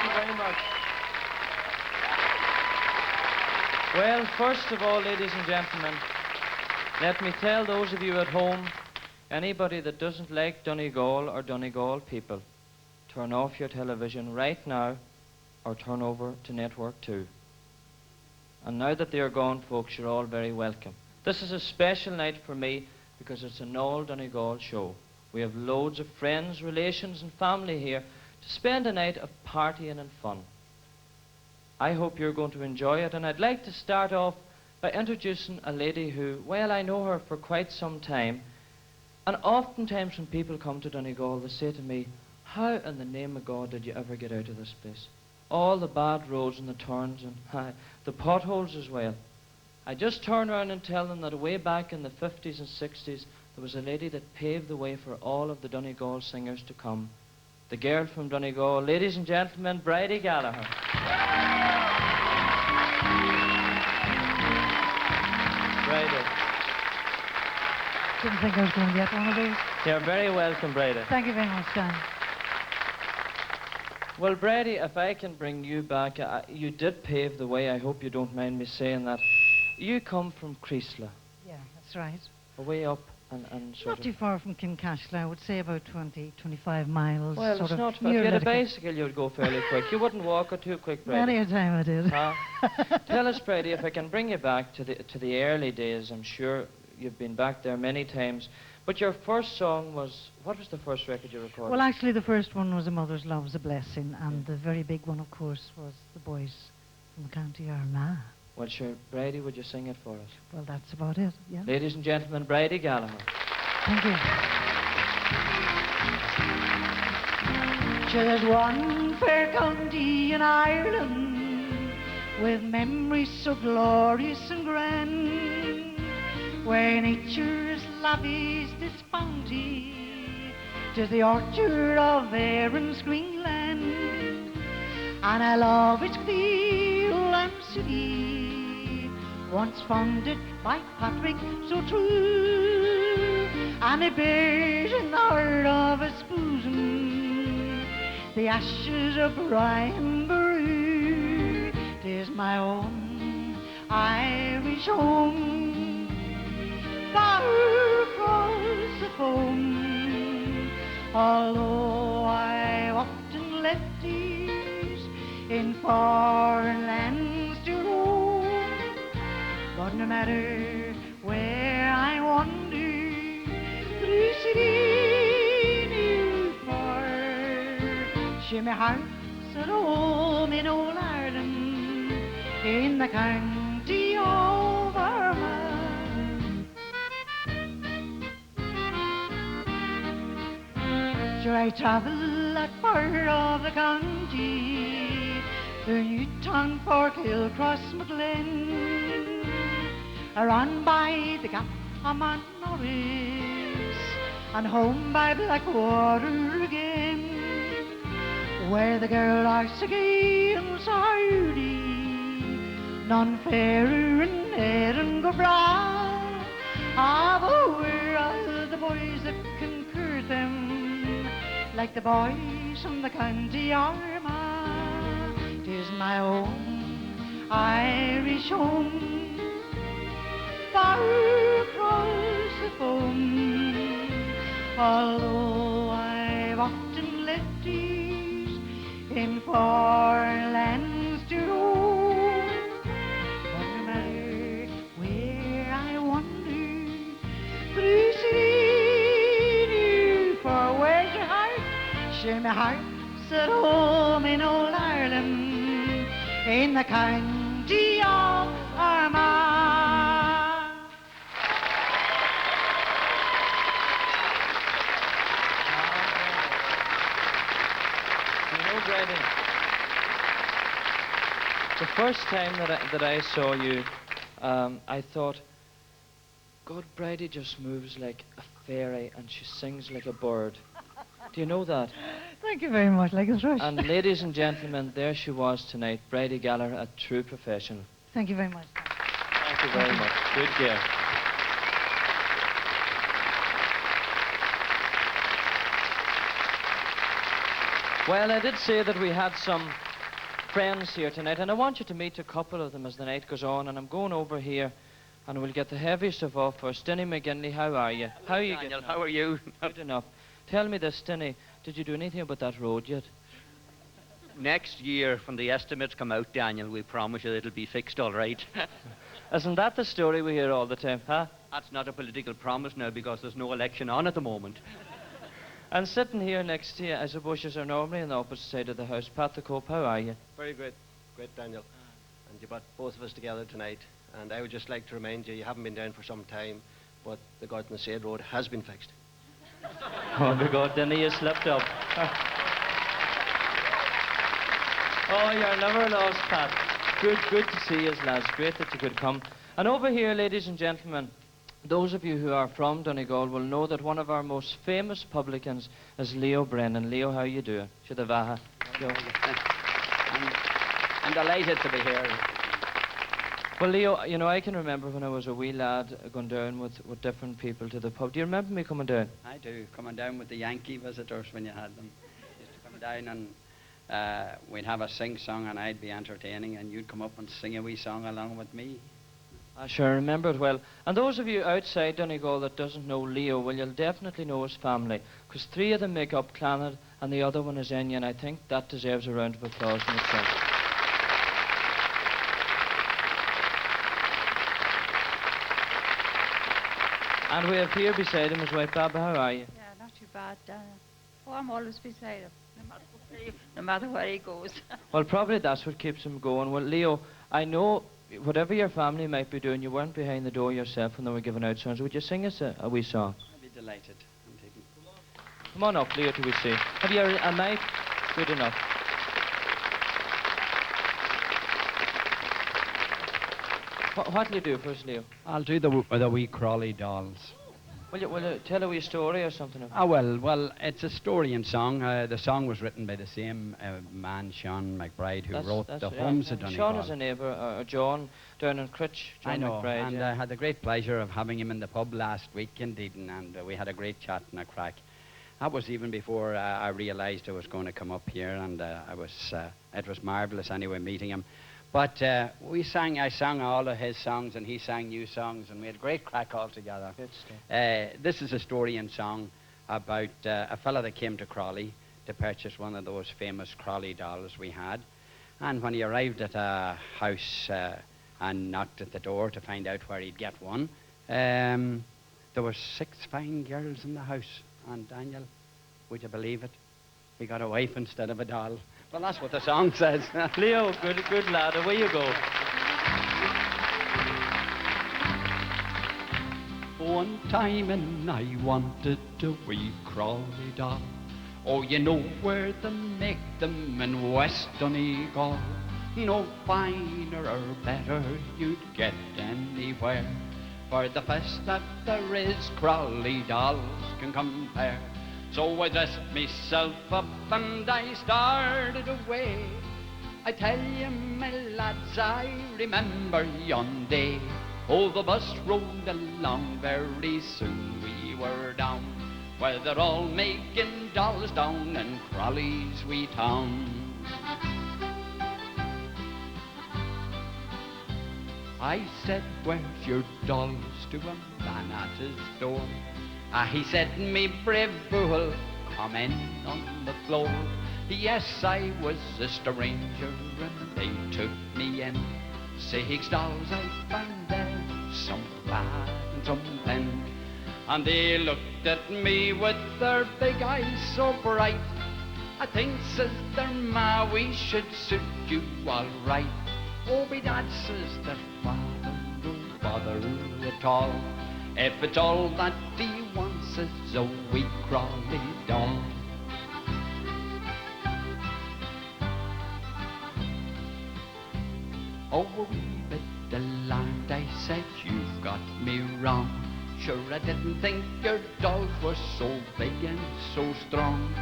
you very much. Well, first of all, ladies and gentlemen, let me tell those of you at home, anybody that doesn't like Donegal or Donegal people, turn off your television right now or turn over to Network 2. And now that they're gone, folks, you're all very welcome. This is a special night for me because it's an all Donegal show. We have loads of friends, relations and family here to spend a night of partying and fun. I hope you're going to enjoy it, and I'd like to start off by introducing a lady who, well, I know her for quite some time, and oftentimes when people come to Donegal, they say to me, how in the name of God did you ever get out of this place? All the bad roads and the turns and the potholes as well. I just turn around and tell them that way back in the 50s and 60s, there was a lady that paved the way for all of the Donegal singers to come. The girl from Donegal, ladies and gentlemen, Bridie Gallagher. Bridie. Didn't think I was going to get one of these. You're very welcome, Bridie. Thank you very much, Dan. Well, Bridie, if I can bring you back, you did pave the way. I hope you don't mind me saying that. You come from Creasla. Yeah, that's right. Way up and sort Not of... too far from Kincashla, I would say about 20, 25 miles. Well, sort it's of not far. If near you had a Litica. bicycle, you'd go fairly quick. You wouldn't walk it too quick, Bridie. Many a time I did. Tell us, Bridie, if I can bring you back to the early days. I'm sure you've been back there many times. But your first song was... What was the first record you recorded? Well, actually, the first one was A Mother's Love's a Blessing, and the very big one, of course, was The Boys from County Armagh. Well, sure, Bridie, would you sing it for us? Well, that's about it, yeah. Ladies and gentlemen, Bridie Gallagher. Thank you. Sure, there's one fair county in Ireland with memories so glorious and grand, where nature's lavished its bounty. 'Tis the orchard of Erin's green land, and I love its cathedral and city, once founded by Patrick so true, and it bears in the heart of its bosom the ashes of Brian Boru. 'Tis my own Irish home, far across the foam, although I've often left these in foreign lands to roam. But no matter where I wander, through city near far, sure my heart's at home in old Ireland, in the county of Armagh. Sure I travel that part of the county, through Newtown, Forkhill, Crossmaglen, around by the Gap of Norris, and home by Blackwater again, where the girl likes to gain so hardy, none fairer in Erin go bra. Ah, but where are the boys that can court them, like the boys from the county Armagh? 'Tis my own Irish home, far across the foam, although I've often left these in foreign lands to roam. But no matter where I wander, through city near far, where's your heart? Sure my heart's at home in old Ireland, in the county of Armagh. Bridie, the first time that I saw you, I thought, God, Bridie just moves like a fairy and she sings like a bird. Do you know that? Thank you very much, like a thrush. And ladies and gentlemen, there she was tonight, Bridie Gallagher, a true professional. Thank you very much. Thank you very much. Good girl. Well, I did say that we had some friends here tonight, and I want you to meet a couple of them as the night goes on, and I'm going over here, and we'll get the heavy stuff off first. Stinny McGinley, how are you? How are you Daniel, getting how on? are you? Good enough. Tell me this, Stinny, did you do anything about that road yet? Next year, when the estimates come out, Daniel, we promise you it'll be fixed all right. Isn't that the story we hear all the time, huh? That's not a political promise now because there's no election on at the moment. And sitting here next to you, I suppose you're normally on the opposite side of the house. Pat the Cope, how are you? Very great, Daniel. And you brought both of us together tonight. And I would just like to remind you, you haven't been down for some time, but the Garden Shade Road has been fixed. Oh my God, then he slipped up. Oh, you're never lost, Pat. Good to see you, lads. Great that you could come. And over here, ladies and gentlemen, those of you who are from Donegal will know that one of our most famous publicans is Leo Brennan. Leo, how you doing? Shudavaha. I'm delighted to be here. Well, Leo, you know, I can remember when I was a wee lad going down with different people to the pub. Do you remember me coming down? I do, coming down with the Yankee visitors when you had them. Used to come down and we'd have a sing-song and I'd be entertaining and you'd come up and sing a wee song along with me. I sure remember it well. And those of you outside Donegal that doesn't know Leo, well, you'll definitely know his family, because 3 of them make up Clannad and the other one is Enya, and I think that deserves a round of applause in itself. And we have here beside him his wife, Baba. How are you? Yeah, not too bad, Daniel. Oh, I'm always beside him, no matter where he goes. Well, probably that's what keeps him going. Well, Leo, I know whatever your family might be doing, you weren't behind the door yourself when they were giving out songs. Would you sing us a wee song? I'd be delighted. I'm taking... Come on up, Leo, till we see. Have you a mic? Good enough. What'll you do first, Leo? I'll do the wee Crawley dolls. Will you tell a wee story or something? Well, it's a story and song. The song was written by the same man, Sean McBride, who wrote The Homes of Donegal. Sean is a neighbour, John, down in Critch, John I know, McBride. and yeah. I had the great pleasure of having him in the pub last week indeed, and we had a great chat and a crack. That was even before I realised I was going to come up here, and it was marvellous anyway meeting him. But I sang all of his songs and he sang new songs and we had a great crack all together. Good stuff. This is a story and song about a fella that came to Crawley to purchase one of those famous Crawley dolls we had. And when he arrived at a house and knocked at the door to find out where he'd get one, there were 6 fine girls in the house. And Daniel, would you believe it? He got a wife instead of a doll. Well, that's what the song says. Leo, good lad. Away you go. One time and I wanted a wee Crawley doll. Oh, you know where they make them in West Donegal. No finer or better you'd get anywhere. For the best that there is, Crawley dolls can compare. So I dressed myself up and I started away. I tell you, my lads, I remember yon day. Oh, the bus rolled along, very soon we were down, where they're all making dolls down in Crawley's wee town. I said, where's your dolls, to a man at his door. He said, me brave fool, come in on the floor. Yes, I was a stranger and they took me in. 6 dolls I found there, some fat and some thin. And they looked at me with their big eyes so bright. I think, says their ma, we should suit you all right. Oh, me dad, says their father, don't bother at all. If it's all that he wants is a wee Crawley doll. Oh, a wee bit alarmed, I said, you've got me wrong. Sure, I didn't think your dolls were so big and so strong.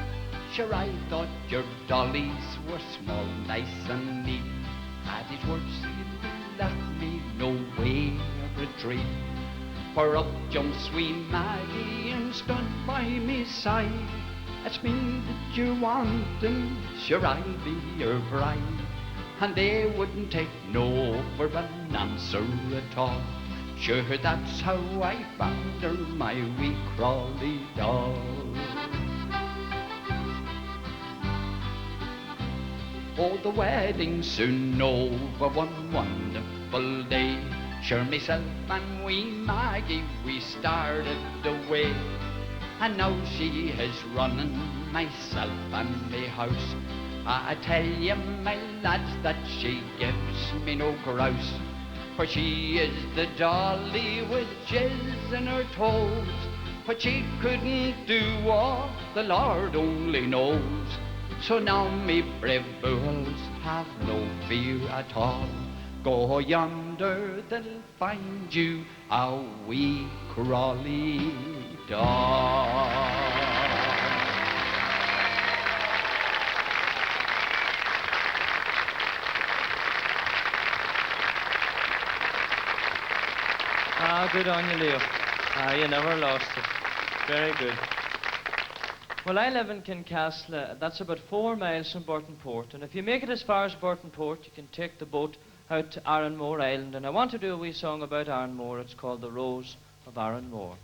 Sure, I thought your dollies were small, nice and neat. At his words, he left me no way of retreat. For up jumps wee Maggie and stood by me side. It's me that you're wanting, sure I'll be your bride. and they wouldn't take no for an answer at all. Sure, that's how I found her, my wee Crawley doll. Oh, the wedding's soon over, one wonderful day. Sure, myself and wee Maggie, we started away. And now she is running myself and me house. I tell you, my lads, that she gives me no grouse. For she is the dolly with jizz in her toes. But she couldn't do what the Lord only knows. So now me brave fools have no fear at all. Go yonder, they'll find you a wee Crawley doll. Ah, good on you, Leo. Ah, you never lost it. Very good. Well, I live in Kincastle. That's about 4 miles from Burtonport. And if you make it as far as Burtonport, you can take the boat out to Arranmore Island. And I want to do a wee song about Arranmore. It's called The Rose of Arranmore.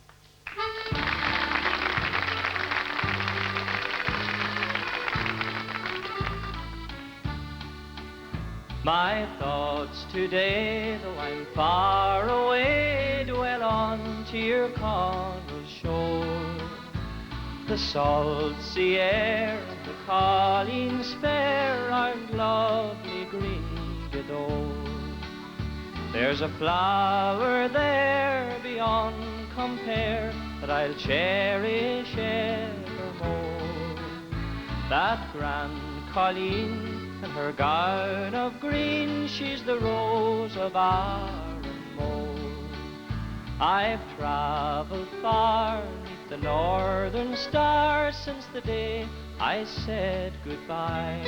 My thoughts today, though I'm far away, dwell on to your coral shore. The salt sea air and the colleens fair are lovely green Gadore. There's a flower there beyond compare that I'll cherish evermore. That grand colleen and her gown of green, she's the rose of Arranmore. I've travelled far neath the northern stars since the day I said goodbye,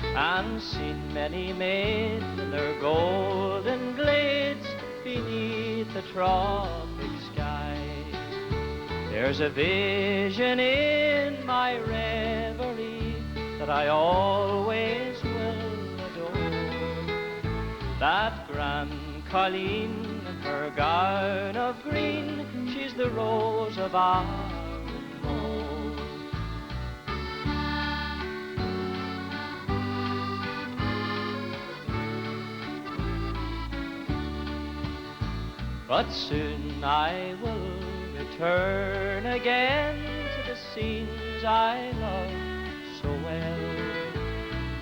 and seen many maids in their golden glades beneath the tropic sky. There's a vision in my reverie that I always will adore. That grand colleen in her gown of green, she's the rose of Arranmore. But soon I will return again to the scenes I love so well,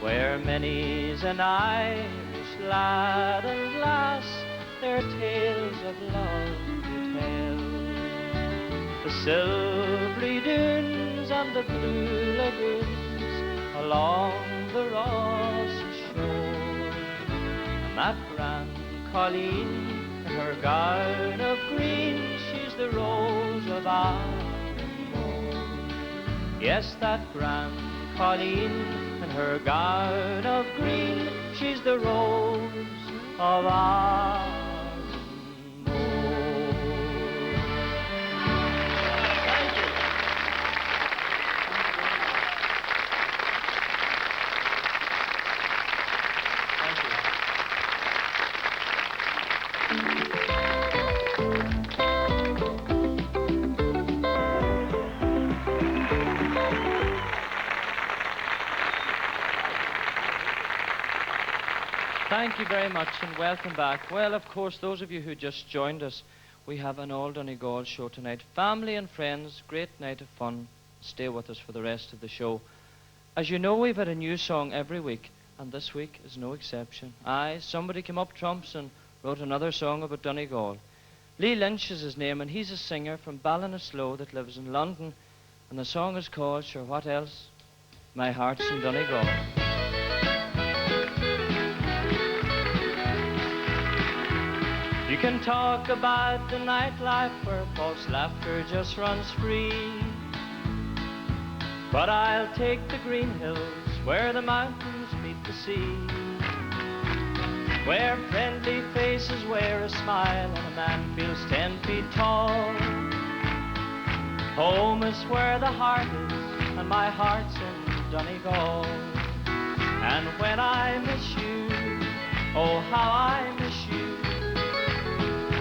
where many's an Irish lad and lass their tales of love to tell. The silvery dunes and the blue lagoons along the Ross shore, and that grand colleen in her gown of green, she's the rose of Arranmore. Yes, that grand colleen in her gown of green, she's the rose of Arranmore. Thank you. Thank you very much and welcome back. Well, of course, those of you who just joined us, we have an All Donegal show tonight. Family and friends, great night of fun. Stay with us for the rest of the show. As you know, we've had a new song every week, and this week is no exception. Aye, somebody came up trumps and wrote another song about Donegal. Lee Lynch is his name, and he's a singer from Ballinasloe that lives in London, and the song is called, sure, what else? My Heart's in Donegal. You can talk about the nightlife where false laughter just runs free, but I'll take the green hills where the mountains meet the sea, where friendly faces wear a smile and a man feels 10 feet tall. Home is where the heart is, and my heart's in Donegal. And And when I miss you, oh how I miss you,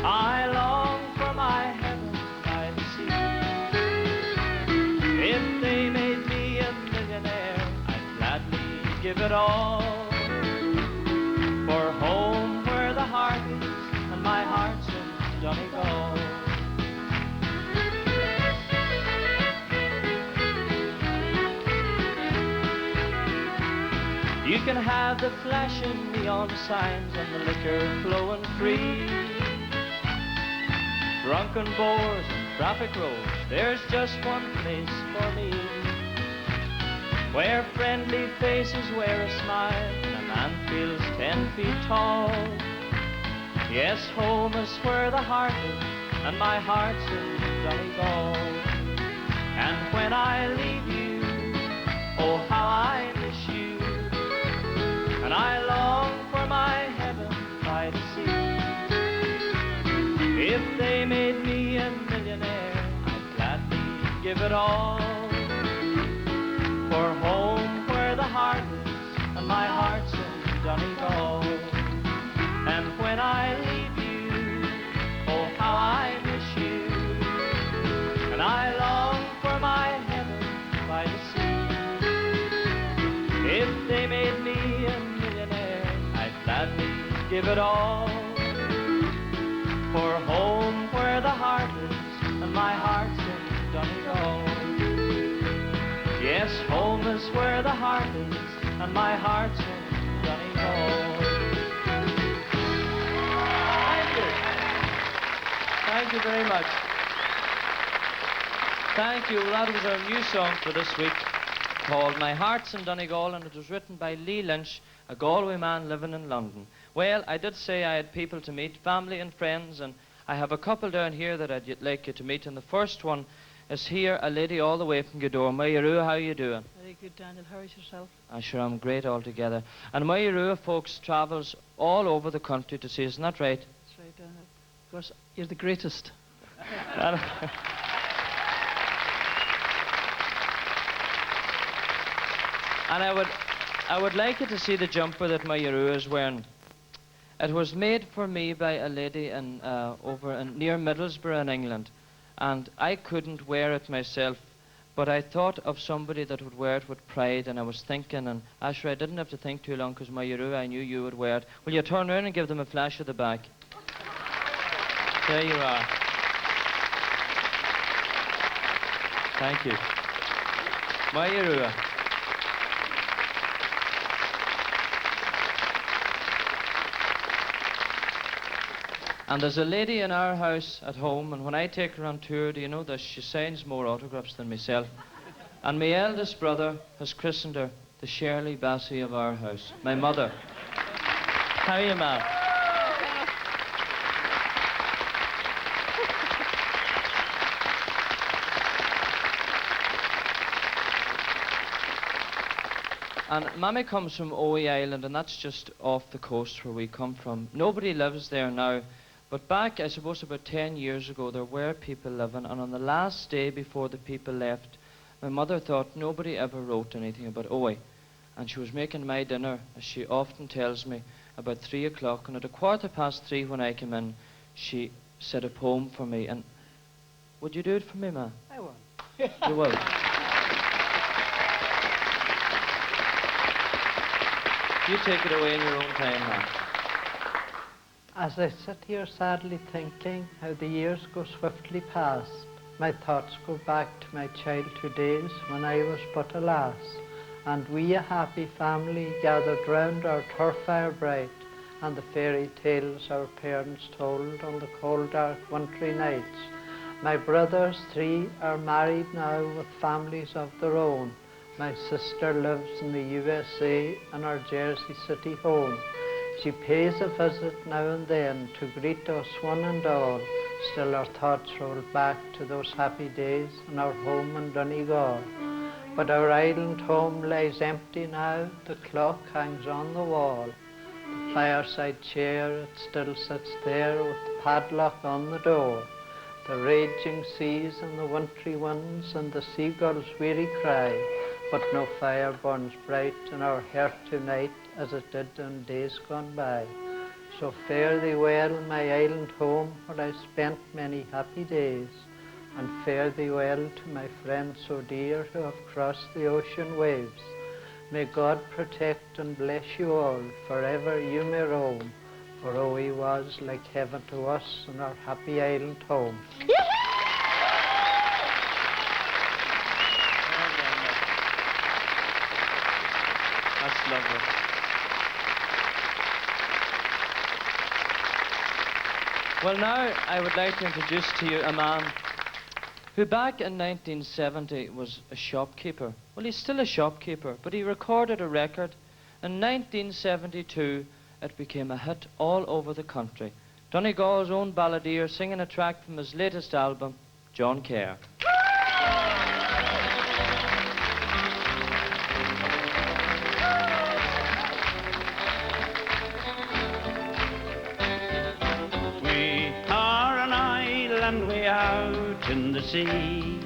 I long for my heaven by the sea. If they made me a millionaire, I'd gladly give it all for home where the heart is and my heart's in Donegal. You can have the flashing neon signs and the liquor flowing free, drunken bores and traffic roads, there's just one place for me, where friendly faces wear a smile and a man feels 10 feet tall. Yes, home is where the heart is and my heart's in Donegal. And when I leave you, oh how I miss you, and I long for my heaven by the sea. If they made me a millionaire, I'd gladly give it all for home where the heart is and my heart's in Donegal. And when I leave you, oh how I miss you, and I long for my heaven by the sea. If they made me a millionaire, I'd gladly give it all for home where the heart is and my heart's in Donegal. Yes, home is where the heart is and my heart's in Donegal. Thank you. Thank you very much. Thank you. That was our new song for this week, called My Heart's in Donegal, and it was written by Lee Lynch, a Galway man living in London. Well, I did say I had people to meet, family and friends, and I have a couple down here that I'd like you to meet, and the first one is here, a lady all the way from Gweedore. Mayarua, how are you doing? Very good, Daniel. How is yourself? I'm sure I'm great altogether. And Mayarua, folks, travels all over the country to see us, isn't that right? That's right, Daniel. Of course, you're the greatest. And I would like you to see the jumper that Mayarua is wearing. It was made for me by a lady in, near Middlesbrough in England, and I couldn't wear it myself, but I thought of somebody that would wear it with pride, and I was thinking, and actually I didn't have to think too long, because Mayarua, I knew you would wear it. Will you turn around and give them a flash of the back? There you are. Thank you. Mayarua. And there's a lady in our house at home, and when I take her on tour, do you know this? She signs more autographs than myself. And my eldest brother has christened her the Shirley Bassey of our house, my mother. How are you, ma'am? And Mammy comes from Owie Island, and that's just off the coast where we come from. Nobody lives there now. But back, I suppose, about 10 years ago, there were people living, and on the last day before the people left, my mother thought nobody ever wrote anything about Owie. And she was making my dinner, as she often tells me, about 3 o'clock, and at 3:15 when I came in, she said a poem for me. And would you do it for me, ma? I will. You will. You take it away in your own time, ma. As I sit here sadly thinking how the years go swiftly past, my thoughts go back to my childhood days when I was but a lass, and we a happy family gathered round our turf fire bright, and the fairy tales our parents told on the cold dark wintry nights. My brothers 3 are married now with families of their own. My sister lives in the USA in our Jersey City home. She pays a visit now and then to greet us one and all. Still our thoughts roll back to those happy days in our home in Donegal. But our island home lies empty now, the clock hangs on the wall. The fireside chair, it still sits there with the padlock on the door. The raging seas and the wintry winds and the seagull's weary cry but no fire burns bright in our heart tonight as it did in days gone by. So fare thee well, my island home, where I spent many happy days, and fare thee well to my friends so dear who have crossed the ocean waves. May God protect and bless you all, forever you may roam, for oh, he was like heaven to us in our happy island home. That's lovely. Well, now I would like to introduce to you a man who back in 1970 was a shopkeeper. Well, he's still a shopkeeper, but he recorded a record. In 1972, it became a hit all over the country. Donegal's own balladeer singing a track from his latest album, John Kerr. We out in the sea,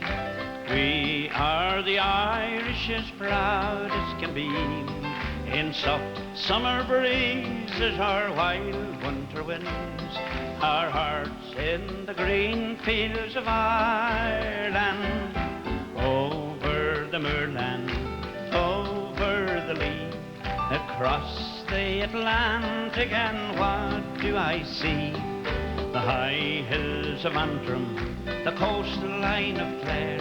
we are the Irish as proud as can be. In soft summer breezes, our wild winter winds, our hearts in the green fields of Ireland. Over the moorland, over the lea, across the Atlantic, and what do I see? The high hills of Antrim, the coastline of Clare,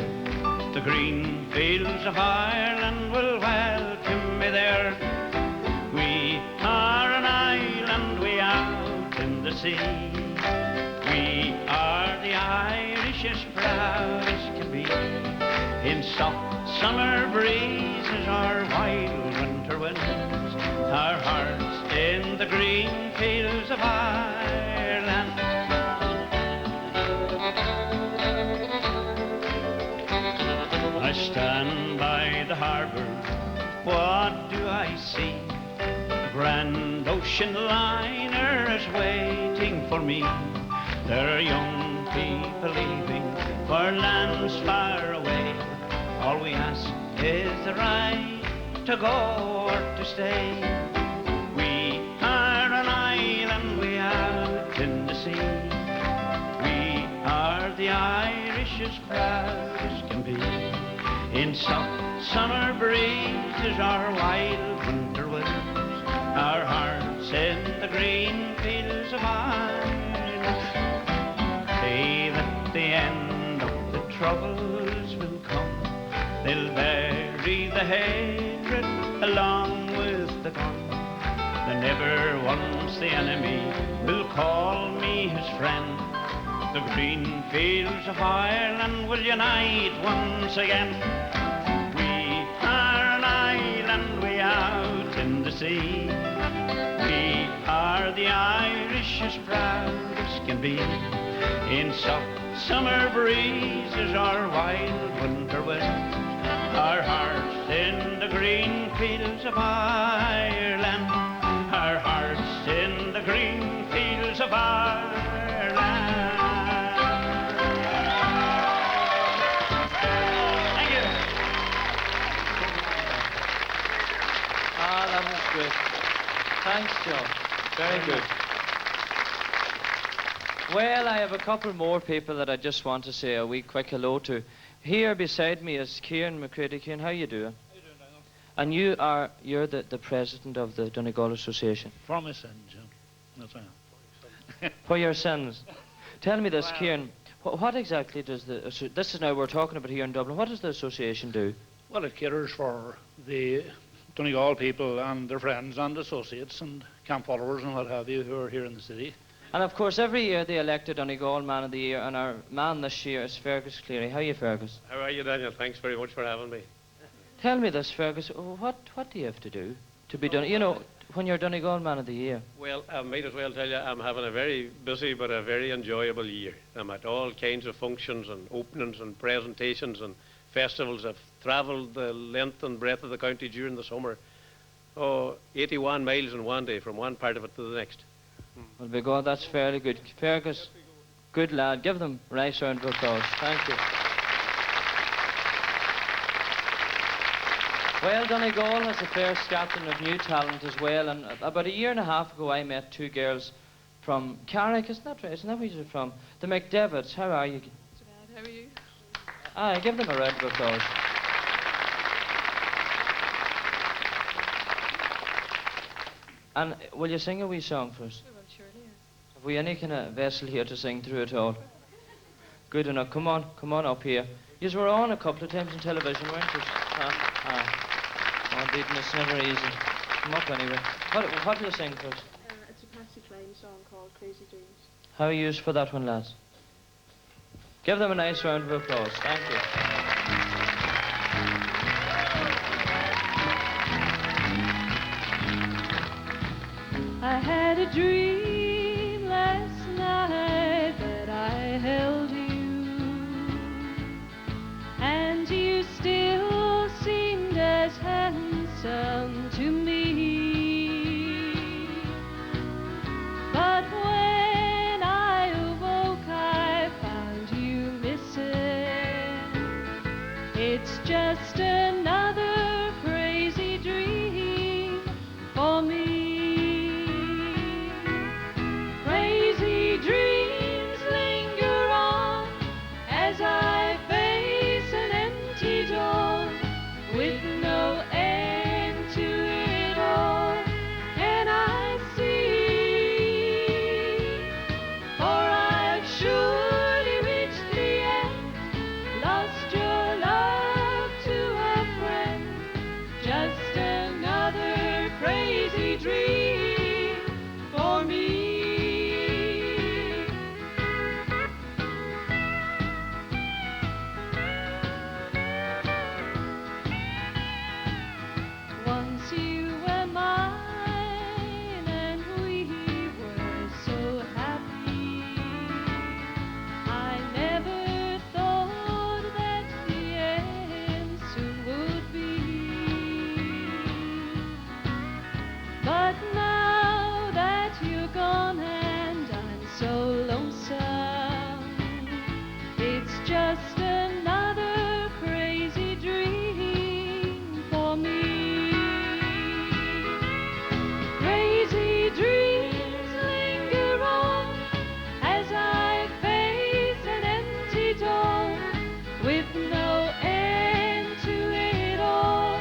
the green fields of Ireland will welcome me there. We are an island, we out in the sea. We are the Irish as proud as can be. In soft summer breezes, our wild winter winds, our hearts in the green fields of Ireland. I stand by the harbour, what do I see? A grand ocean liner is waiting for me. There are young people leaving for lands far away. All we ask is the right to go or to stay. We are an island, we out in the sea. We are the Irish as proud as can be. In soft summer breezes, our wild winter winds, our hearts in the green fields of Ireland. Say that the end of the troubles will come, they'll bury the hatred along with the gun. Then never once the enemy will call me his friend. The green fields of Ireland will unite once again. We are an island, we out in the sea. We are the Irish as proud as can be. In soft summer breezes, our wild winter winds, our hearts in the green fields of Ireland. Our hearts in the green fields of Ireland. That was great. Thanks, John. Very good. Well, I have a couple more people that I just want to say a wee quick hello to. Here beside me is Kieran McCready. Kieran, how you doing? How you doing, Daniel? And you're the president of the Donegal Association. For my sins, yeah. That's right. For your sins. Tell me this, Kieran. What exactly does this is now we're talking about here in Dublin. What does the association do? Well, it caters for the Donegal people and their friends and associates and camp followers and what have you who are here in the city. And of course, every year they elect a Donegal Man of the Year, and our man this year is Fergus Cleary. How are you, Fergus? How are you, Daniel? Thanks very much for having me. Tell me this, Fergus. What do you have to do to be done? You know, when you're Donegal Man of the Year. Well, I might as well tell you I'm having a very busy but a very enjoyable year. I'm at all kinds of functions and openings and presentations and festivals. I've travelled the length and breadth of the county during the summer. 81 miles in one day from one part of it to the next. Well, by God, that's fairly good. Fergus, good lad. Give them a nice round of applause. Thank you. Well, Donegal has a fair scattering of new talent as well, and about a year and a half ago I met two girls from Carrick, isn't that right? Isn't that where you're from? The McDevitts, how are you? How are you? Aye, give them a round of applause. And will you sing a wee song for us? Well, surely. Have we any kind of vessel here to sing through it all? Good enough. Come on up here. You were on a couple of times on television, weren't you? Oh, indeed, and it's never easy. Come up anyway. What will you sing for us? It's a Patsy Cline song called Crazy Dreams. How are you for that one, lads? Give them a nice round of applause. Thank you. I had a dream last night that I held you, and you still seemed as handsome to me. But when I awoke, I found you missing. It's just another crazy dream for me. Crazy dreams linger on as I face an empty door with no end to it all. And I see, for I've surely reached the end, lost your love to a friend. Just another crazy dream for me. Once you were mine, and we were so happy. I never thought that the end soon would be. But now that you're gone and I'm so lonesome, it's just another crazy dream for me. Crazy dreams linger on as I face an empty door with no end to it all.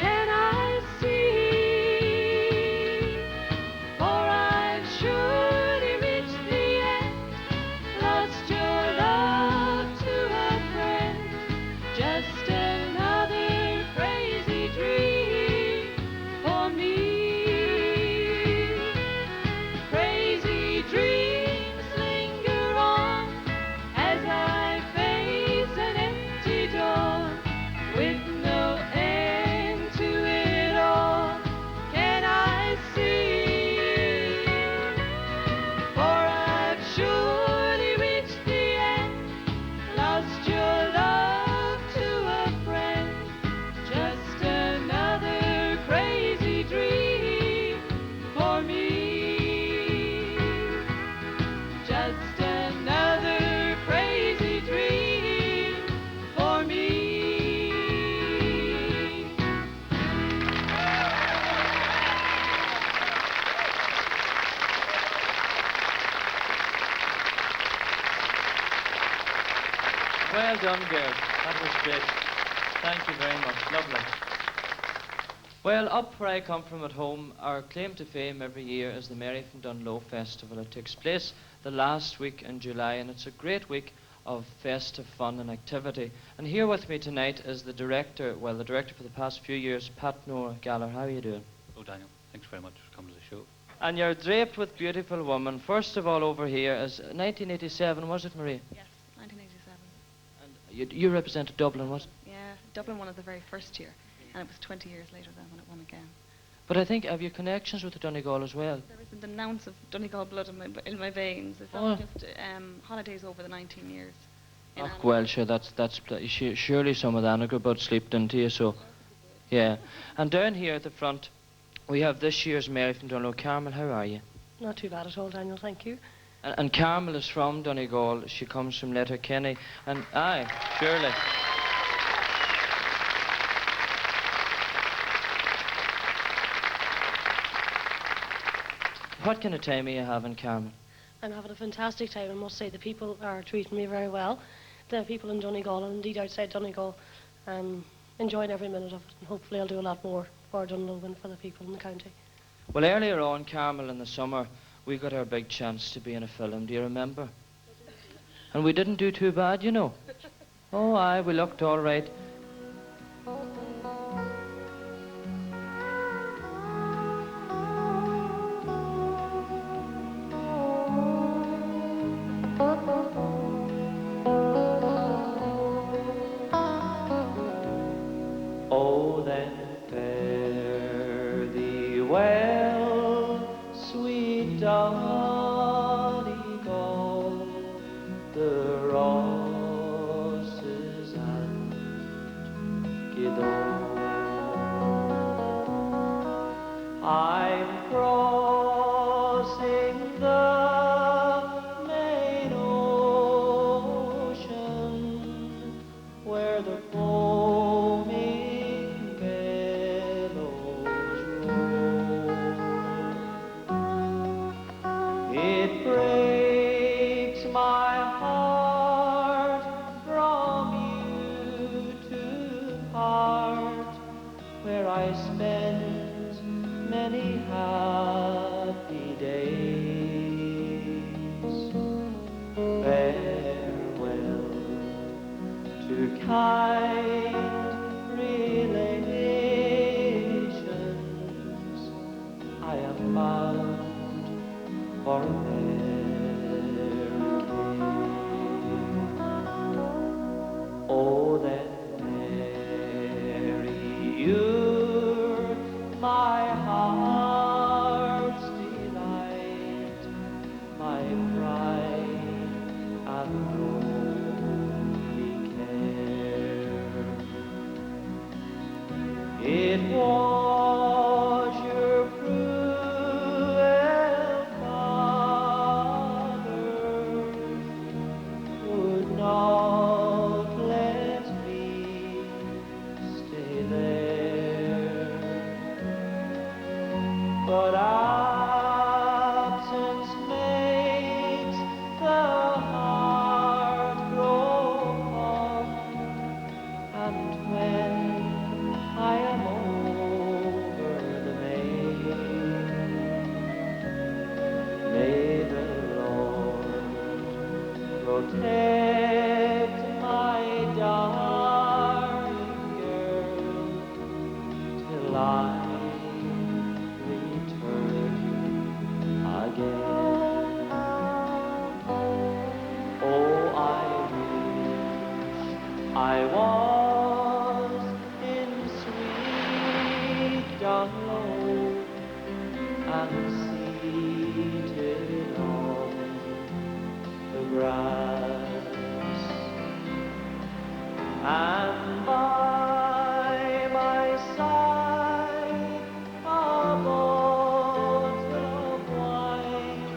And I see, for I've surely reached the end, lost your love to a friend. Just another crazy dream for me. Crazy dreams linger on as I face an empty door with no end to it all. Can I see? For I've surely reached the end, lost your love to a friend. Just another crazy dream for me. Just another crazy dream for me. Well done, girls. That was great. Thank you very much. Lovely. Well, up where I come from at home, our claim to fame every year is the Mary from Dunlow Festival. It takes place the last week in July, and it's a great week of festive fun and activity. And here with me tonight is the director for the past few years, Pat Gallagher. How are you doing? Oh, Daniel, thanks very much for coming to the show. And you're draped with beautiful women. First of all, over here is 1987, was it, Marie? Yes, 1987. And you represented Dublin, was it? Yeah, Dublin won it the very first year, and it was 20 years later then when it won again. But I think, have you connections with the Donegal as well? There isn't an ounce of Donegal blood in my veins. It's Oh. just holidays over the 19 years. in Oh, Annagher. well, sure, surely some of the Annagher blood slipped into you, so, yeah. And down here at the front, we have this year's Mary from Dunlow. Carmel, how are you? Not too bad at all, Daniel, thank you. And Carmel is from Donegal. She comes from Letterkenny. And, aye, surely. What kind of time are you having, Carmen? I'm having a fantastic time. I must say the people are treating me very well. The people in Donegal and indeed outside Donegal, enjoying every minute of it, and hopefully I'll do a lot more for Donegal and for the people in the county. Well, earlier on, Carmel, in the summer, we got our big chance to be in a film. Do you remember? And we didn't do too bad, you know. Oh, aye, we looked all right. Oh, then fare thee well, sweet Donegal, the roses and Gidon. I'm crossing the main ocean where the foaming billows roll. It breaks my heart from you to part, where I spend many happy days. Farewell to kind relations. I am bound for America. Oh, then marry you, my heart's delight, my pride and only care. It was your cruel father would not let me stay there. But absence makes the heart grow fond, and when I am over the main, may the Lord protect my darling girl till I return again. Oh, I wish I was in sweet Dunlow and seated on the grass, and by my side a bottle of wine,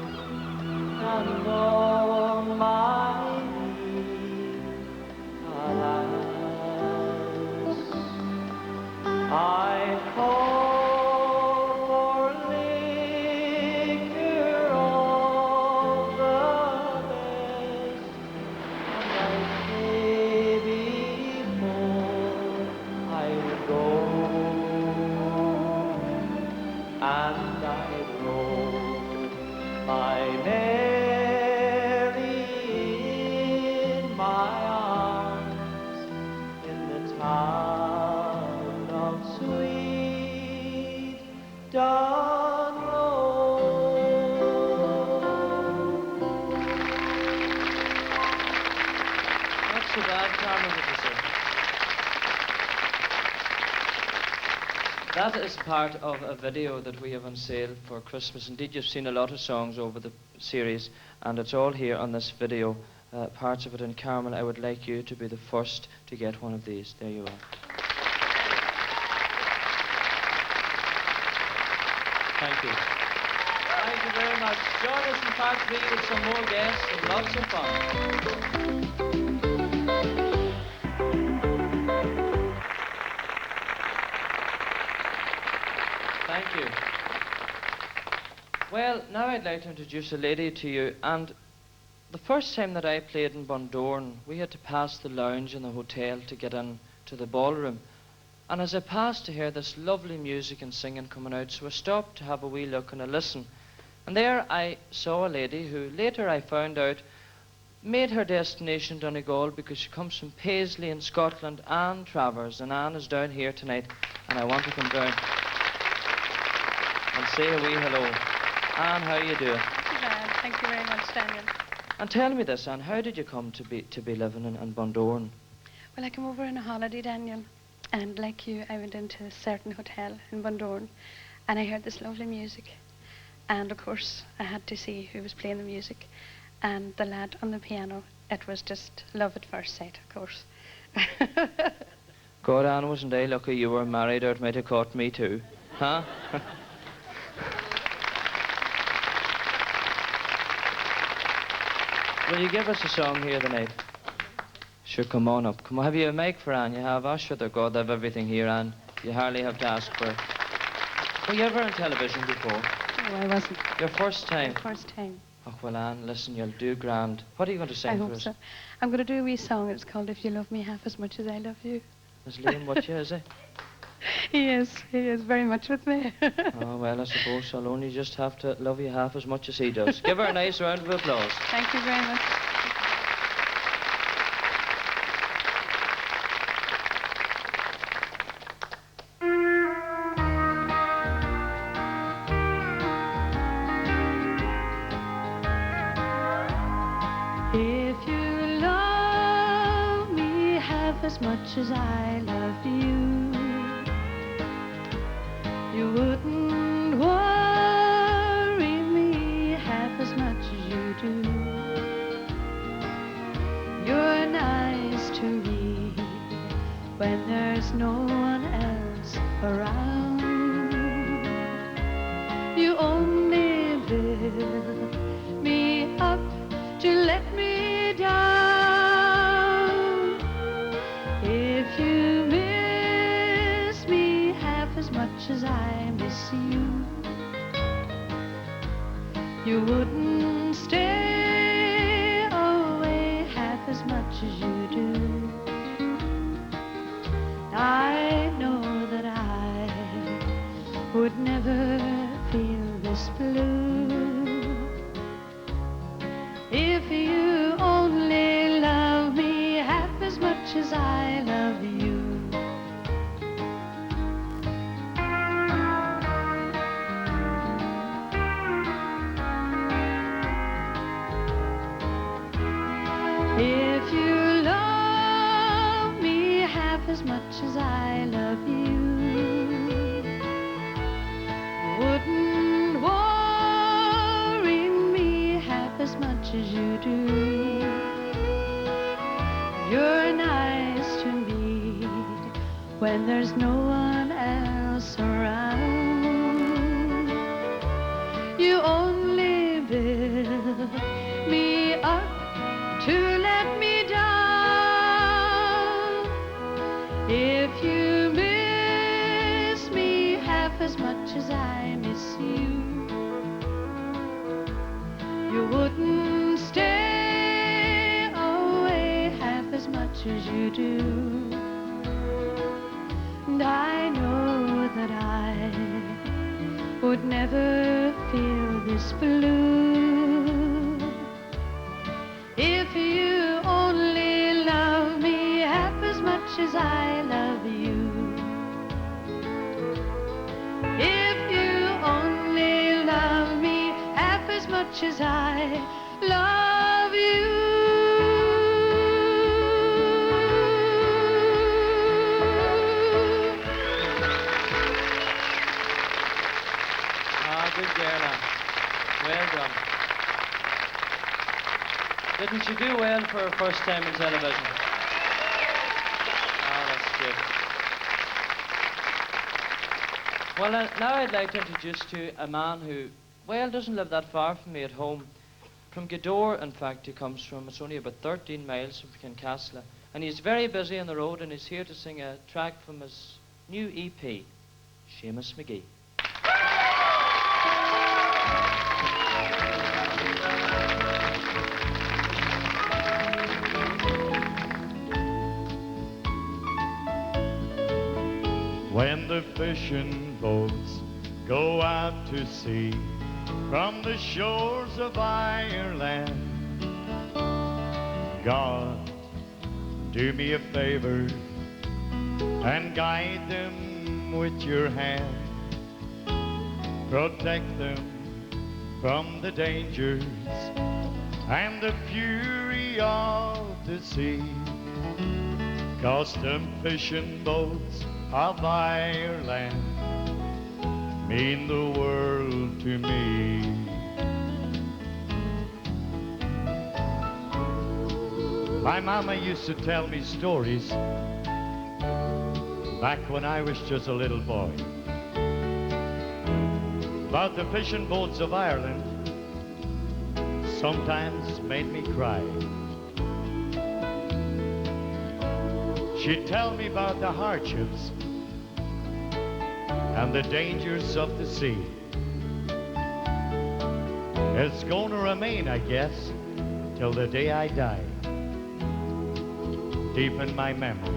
and on my knee a lass. I call for liquor of the best, and I pay before I would go, and I roll my Mary in my arms in the town of sweet Dunlow. Not so bad, Carmen, would you say? That is part of a video that we have on sale for Christmas. Indeed, you've seen a lot of songs over the series, and it's all here on this video, parts of it. And Carmen, I would like you to be the first to get one of these. There you are. Thank you. Thank you very much. Join us in part 3 with some more guests and lots of fun. Thank you. Well, now I'd like to introduce a lady to you, and the first time that I played in Bundoran, we had to pass the lounge in the hotel to get in to the ballroom. And as I passed to hear this lovely music and singing coming out, so I stopped to have a wee look and a listen. And there I saw a lady who later I found out made her destination Donegal because she comes from Paisley in Scotland, Anne Travers. And Anne is down here tonight, and I want to come down and say a wee hello. Anne, how you doing? Thank you very much, Daniel. And tell me this, Anne, how did you come to be living in Bundoran? Well, I came over on a holiday, Daniel, and like you, I went into a certain hotel in Bundoran, and I heard this lovely music. And of course, I had to see who was playing the music, and the lad on the piano. It was just love at first sight, of course. God, Anne, wasn't I lucky you were married, or it might have caught me too, huh? Will you give us a song here tonight? Sure, come on up. Come on, have you a mic for Anne? You have? Oh, sure, they're God, they've everything here, Anne. You hardly have to ask for it. Were you ever on television before? No, I wasn't. Your first time? First time. Oh, well, Anne, listen, you'll do grand. What are you going to sing I for hope us? so. I'm going to do a wee song. It's called If You Love Me Half As Much As I Love You. Is Liam with you, is he? He is very much with me. Oh, well, I suppose I'll only just have to love you half as much as he does. Give her a nice round of applause. Thank you very much. If you love me half as much as I love you, you wouldn't worry me half as much as you do. You're nice to me when there's no one else around. You only lift me up to let me down. If you miss me half as much as I miss you, you wouldn't stay away half as much as you do. I know that I would never feel this blue if you only love me half as much as I love you. If you love me half as much as I love you, you wouldn't worry me half as much as you do. You're nice to me when there's no one else around. You only build me up to let me down. If you miss me half as much as I miss you, you wouldn't stay away half as much as you do. And I know that I would never feel this blue if you only love me half as much as I love you. If you only love me half as much as I love you. Ah, good girl, Anne. Well done. Didn't you do well for her first time in television? Ah, that's good. Well, now I'd like to introduce to you a man who, well, doesn't live that far from me at home. From Gallagher, in fact, he comes from. It's only about 13 miles from Kincastle. And he's very busy on the road, and he's here to sing a track from his new EP, Seamus McGee. the fishing boats go out to sea from the shores of Ireland. God, do me a favor and guide them with your hand. Protect them from the dangers and the fury of the sea. 'Cause them fishing boats of Ireland mean the world to me. My mama used to tell me stories back when I was just a little boy about the fishing boats of Ireland. Sometimes made me cry. She'd tell me about the hardships and the dangers of the sea. It's gonna remain, I guess, till the day I die, deep in my memory.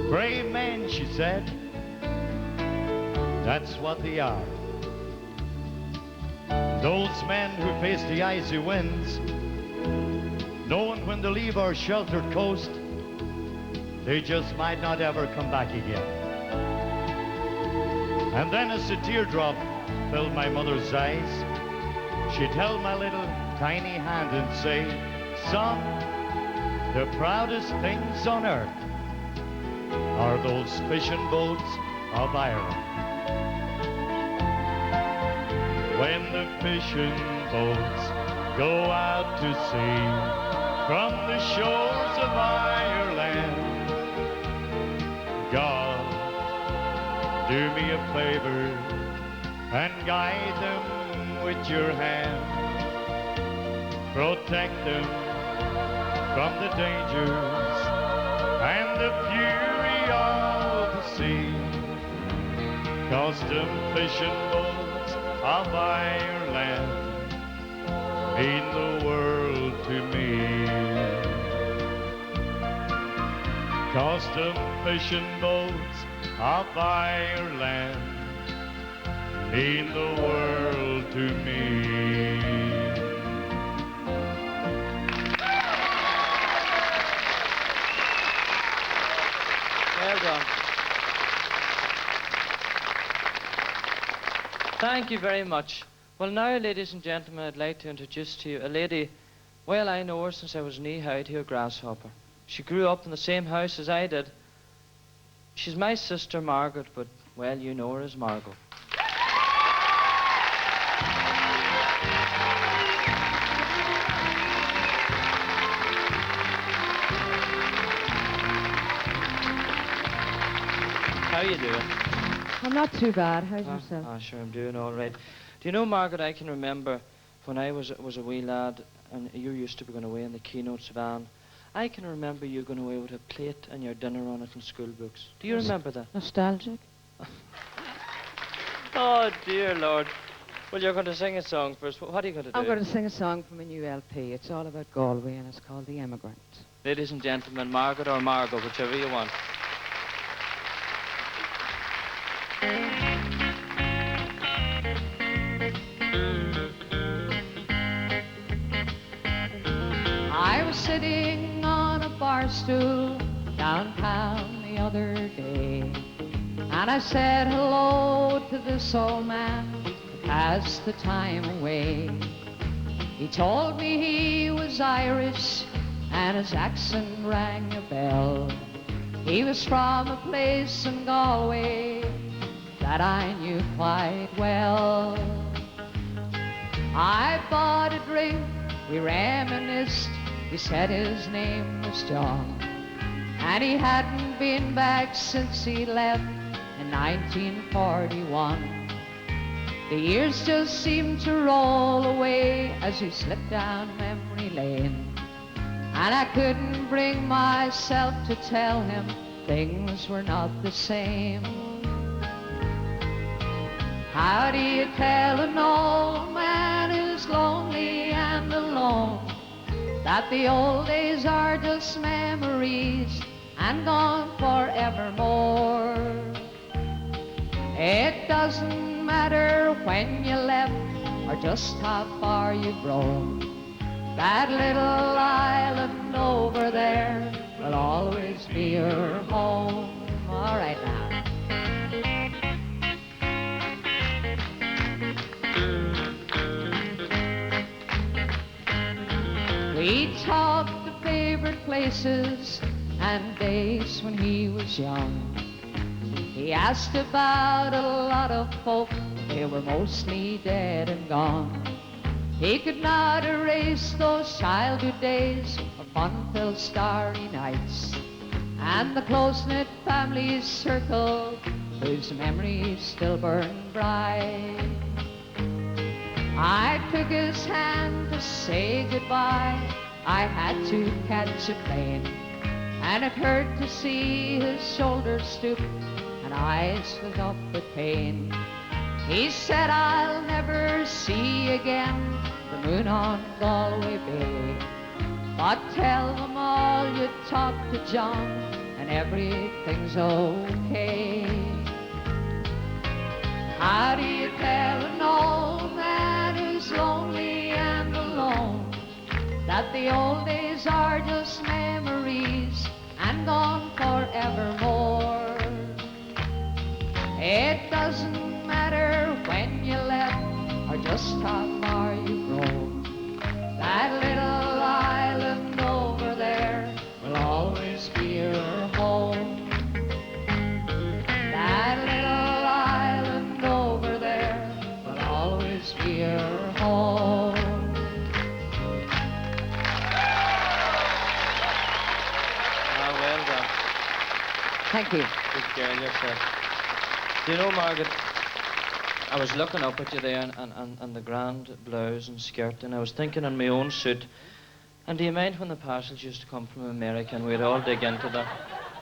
Brave men, she said, that's what they are. Those men who face the icy winds, knowing when to leave our sheltered coast, they just might not ever come back again. And then as a teardrop filled my mother's eyes, she'd held my little tiny hand and say, son, the proudest things on earth are those fishing boats of Ireland. When the fishing boats go out to sea from the shores of Ireland, God, do me a favor and guide them with your hand. Protect them from the dangers and the fury of the sea. 'Cause them fishing boats of Ireland mean the world to me. 'Cause them fishing boats of Ireland mean the world to me. Well done. Thank you very much. Well, now, ladies and gentlemen, I'd like to introduce to you a lady. Well, I know her since I was knee-high to a grasshopper. She grew up in the same house as I did. She's my sister, Margaret, but, well, you know her as Margo. How you doing? I'm not too bad. How's yourself? Ah, sure, I'm doing all right. Do you know, Margaret, I can remember when I was a wee lad and you used to be going away in the keynotes van. I can remember you going away with a plate and your dinner on it and school books. Do you remember that? Nostalgic? Oh, dear Lord. Well, you're going to sing a song first. What are you going to do? I'm going to sing a song from a new LP. It's all about Galway and it's called The Emigrant. Ladies and gentlemen, Margaret or Margo, whichever you want. I was sitting on a bar stool downtown the other day, and I said hello to this old man to pass the time away. He told me he was Irish and his accent rang a bell. He was from a place in Galway that I knew quite well. I bought a drink, we reminisced. He said his name was John, and he hadn't been back since he left in 1941. The years just seemed to roll away as we slipped down memory lane, and I couldn't bring myself to tell him things were not the same. How do you tell an old man who's lonely and alone that the old days are just memories and gone forevermore. It doesn't matter when you left or just how far you've grown. That little island over there will always be your home. All right now. We talked of favorite places and days when he was young. He asked about a lot of folk, they were mostly dead and gone. He could not erase those childhood days of fun-filled starry nights and the close-knit family circle whose memories still burn bright. I took his hand to say goodbye. I had to catch a plane, and it hurt to see his shoulders stoop and eyes lit up with pain. He said, I'll never see again the moon on Galway Bay, but tell them all you talked to John and everything's okay. How do you tell an old man who's lonely and alone that the old days are just memories and gone forevermore? It doesn't matter when you left or just how far you've grown. That little island over there will always be your home. That little island over there will always be your home. Well done. Thank you. Good girl yourself. Do you know, Margaret, I was looking up at you there and the grand blouse and skirt, and I was thinking in my own suit, and do you mind when the parcels used to come from America and we'd all dig into them?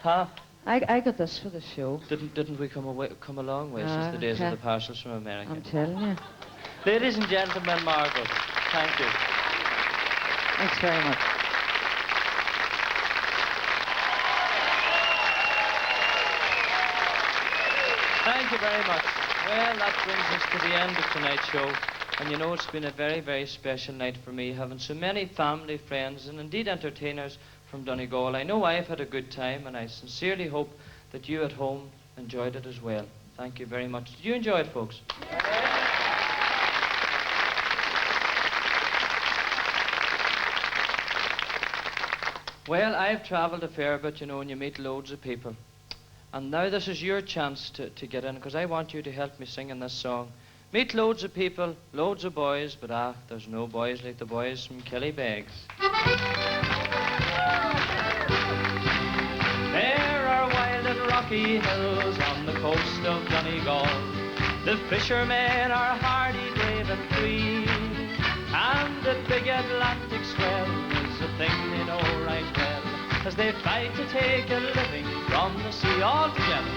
Huh? I got this for the show. Didn't we come a long way since the days of the parcels from America? I'm telling you. Ladies and gentlemen, Margo, thank you. Thanks very much. Thank you very much. Well, that brings us to the end of tonight's show. And you know, it's been a very, very special night for me, having so many family, friends, and indeed entertainers from Donegal. I know I've had a good time, and I sincerely hope that you at home enjoyed it as well. Thank you very much. Did you enjoy it, folks? Well, I've travelled a fair bit, you know, and you meet loads of people. And now this is your chance to get in, because I want you to help me sing in this song. Meet loads of people, loads of boys, but there's no boys like the boys from Killybegs. There are wild and rocky hills on the coast of Donegal. The fishermen are hardy, brave and free, and the big Atlantic swell is a thing they know right well, as they fight to take a living from the sea altogether,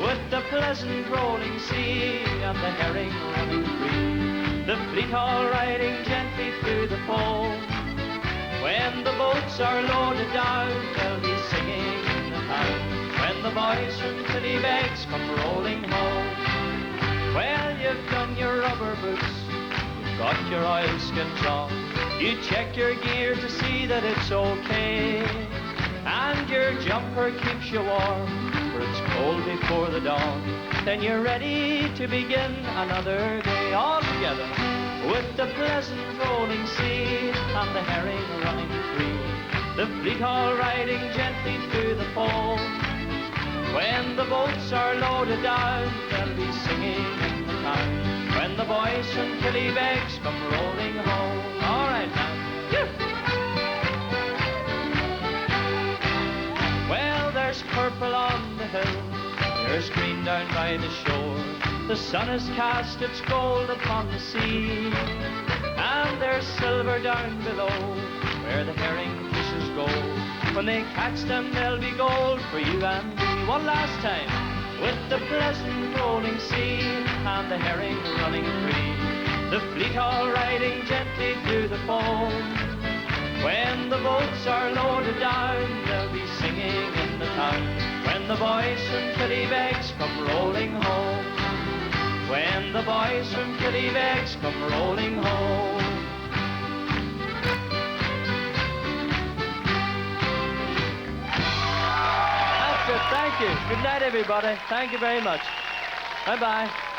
with the pleasant rolling sea and the herring running free, the fleet all riding gently through the foam. When the boats are loaded down, they'll be singing in the town, when the boys from Killybegs come rolling home. Well, you've done your rubber boots, you've got your oilskins on, you check your gear to see that it's okay, and your jumper keeps you warm, for it's cold before the dawn. Then you're ready to begin another day all together, with the pleasant rolling sea and the herring running free, the fleet all riding gently through the foam. When the boats are loaded down, they'll be singing in the town, when the boys from Killybegs come rolling home. All right now. Well, there's purple on the hill, there's green down by the shore, the sun has cast its gold upon the sea, and there's silver down below where the herring fishes go. When they catch them, they'll be gold for you and me. One last time, with the pleasant rolling sea and the herring running free, the fleet all riding gently through the foam. When the boats are loaded down, they'll be singing in the town. When the boys from Killybegs come rolling home. When the boys from Killybegs come rolling home. That's it, thank you. Good night, everybody. Thank you very much. Bye-bye.